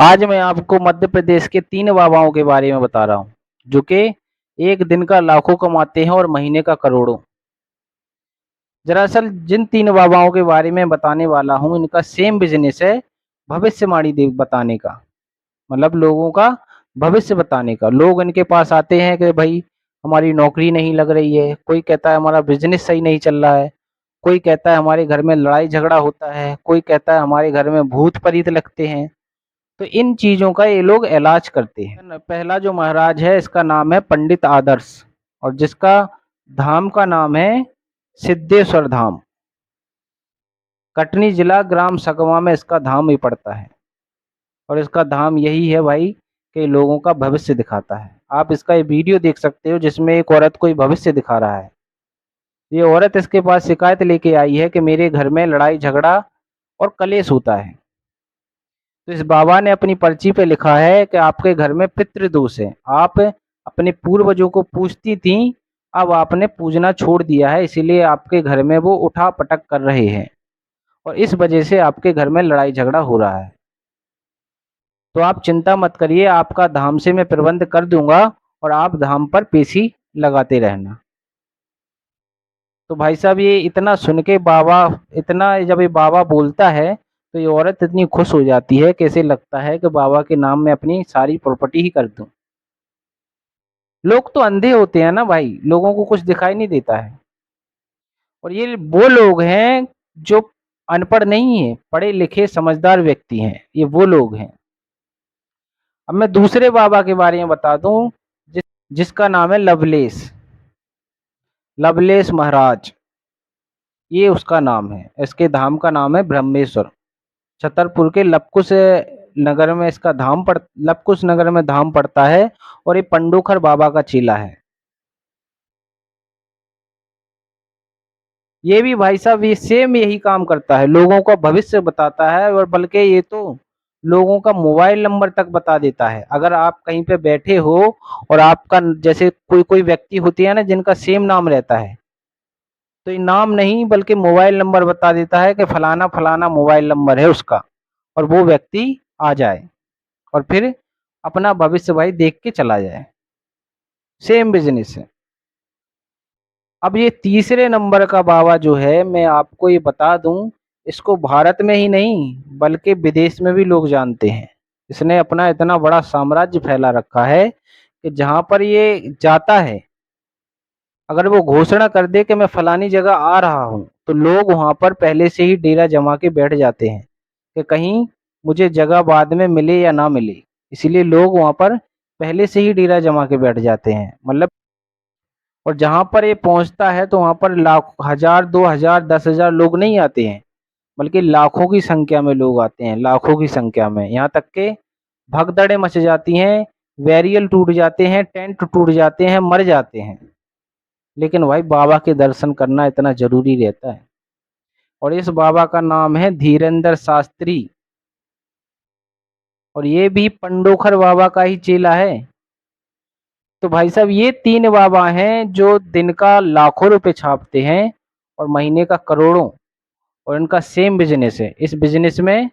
आज मैं आपको मध्य प्रदेश के 3 बाबाओं के बारे में बता रहा हूँ, जो कि एक दिन का लाखों कमाते हैं और महीने का करोड़ों। दरअसल जिन 3 बाबाओं के बारे में बताने वाला हूँ, इनका सेम बिज़नेस है भविष्यवाणी दे बताने का, मतलब लोगों का भविष्य बताने का। लोग इनके पास आते हैं कि भई हमारी नौकरी नहीं लग रही है, कोई कहता है हमारा बिज़नेस सही नहीं चल रहा है, कोई कहता है हमारे घर में लड़ाई झगड़ा होता है, कोई कहता है हमारे घर में भूत-प्रेत लगते हैं। तो इन चीज़ों का ये लोग इलाज करते हैं। पहला जो महाराज है इसका नाम है पंडित आदर्श और जिसका धाम का नाम है सिद्धेश्वर धाम। कटनी जिला ग्राम सकवा में इसका धाम ही पड़ता है और इसका धाम यही है भाई कि लोगों का भविष्य दिखाता है। आप इसका ये वीडियो देख सकते हो जिसमें एक औरत कोई भविष्य दिखा रहा है। ये औरत इसके पास शिकायत लेके आई है कि मेरे घर में लड़ाई झगड़ा और कलेश होता है। तो इस बाबा ने अपनी पर्ची पे लिखा है कि आपके घर में पितृदोष है। आप अपने पूर्वजों को पूजती थीं, अब आपने पूजना छोड़ दिया है, इसीलिए आपके घर में वो उठा-पटक कर रहे हैं और इस वजह से आपके घर में लड़ाई झगड़ा हो रहा है। तो आप चिंता मत करिए, आपका धाम से मैं प्रबंध कर दूँगा और आप धाम पर पेशी लगाते रहना। तो भाई साहब ये इतना सुन के बाबा इतना जब ये बाबा बोलता है, तो ये औरत इतनी खुश हो जाती है कि ऐसे लगता है कि बाबा के नाम में अपनी सारी प्रॉपर्टी ही कर दूँ। लोग तो अंधे होते हैं ना भाई, लोगों को कुछ दिखाई नहीं देता है और ये वो लोग हैं जो अनपढ़ नहीं हैं, पढ़े-लिखे समझदार व्यक्ति हैं, ये वो लोग हैं। अब मैं दूसरे बाबा के बारे में बता दूँ जिस जिसका नाम है लवलेश, लवलेश महाराज, ये उसका नाम है। इसके धाम का नाम है ब्रह्मेश्वर। छतरपुर के लवकुश नगर में इसका लवकुश नगर में धाम पड़ता है और ये पंडोखर बाबा का चेला है। ये भी भाई साहब ये सेम यही काम करता है, लोगों का भविष्य बताता है और बल्कि ये तो लोगों का मोबाइल नंबर तक बता देता है। अगर आप कहीं पे बैठे हो और आपका जैसे कोई व्यक्ति होती है ना जिनका सेम नाम रहता है, तो ये नाम नहीं बल्कि मोबाइल नंबर बता देता है कि फलाना-फलाना मोबाइल नंबर है उसका और वो व्यक्ति आ जाए और फिर अपना भविष्य भाई देख के चला जाए। सेम बिज़नेस है। अब ये तीसरे नंबर का बाबा जो है मैं आपको ये बता दूँ, इसको भारत में ही नहीं बल्कि विदेश में भी लोग जानते हैं। इसने अपना इतना बड़ा साम्राज्य फैला रखा है कि जहाँ पर ये जाता है, अगर वो घोषणा कर दे कि मैं फलानी जगह आ रहा हूँ, तो लोग वहाँ पर पहले से ही डेरा जमा के बैठ जाते हैं कि कहीं मुझे जगह बाद में मिले या ना मिले। इसीलिए लोग वहाँ पर पहले से ही डेरा जमा के बैठ जाते हैं। मतलब और जहाँ पर ये पहुँचता है तो वहाँ पर लाख 1000, 2000, 10,000 लोग नहीं आते हैं, बल्कि लाखों की संख्या में लोग आते हैं, लाखों की संख्या में। यहाँ तक के भगदड़ें मच जाती हैं, बैरियल टूट जाते हैं, टेंट टूट जाते हैं, मर जाते हैं। लेकिन भाई बाबा के दर्शन करना इतना ज़रूरी रहता है और इस बाबा का नाम है धीरेंद्र शास्त्री और ये भी पंडोखर बाबा का ही चेला है। तो भाई साहब ये 3 बाबा हैं जो दिन का लाखों रुपए छापते हैं और महीने का करोड़ों और इनका सेम बिज़नेस है। इस बिज़नेस में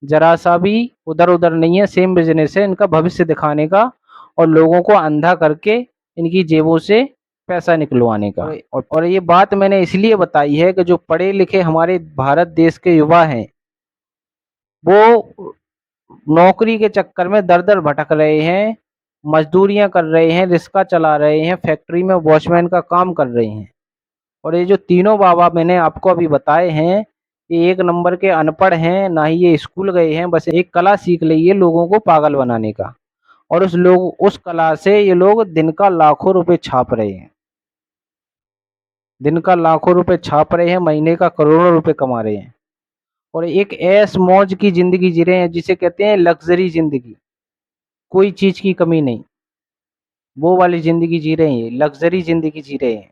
ज़रा-सा भी उधर-उधर नहीं है, सेम बिज़नेस है इनका भविष्य दिखाने का और लोगों को अंधा करके इनकी जेबों से पैसा निकलवाने का। और ये बात मैंने इसलिए बताई है कि जो पढ़े-लिखे हमारे भारत देश के युवा हैं, वो नौकरी के चक्कर में दर-दर भटक रहे हैं, मज़दूरियाँ कर रहे हैं, रिक्शा चला रहे हैं, फैक्ट्री में वॉचमैन का काम कर रहे हैं। और ये जो तीनों बाबा मैंने आपको अभी बताए हैं, ये एक नंबर के अनपढ़ हैं, ना ही ये स्कूल गए हैं, बस एक कला सीख ली है लोगों को पागल बनाने का। और उस कला से ये लोग दिन का लाखों रुपए छाप रहे हैं। दिन का लाखों रुपए छाप रहे हैं, महीने का करोड़ों रुपए कमा रहे हैं। और एक ऐश-मौज की ज़िंदगी जी रहे हैं जिसे कहते हैं लग्ज़री ज़िंदगी। कोई चीज़ की कमी नहीं, वो वाली ज़िंदगी जी रहे हैं ये, लग्ज़री ज़िंदगी जी रहे हैं।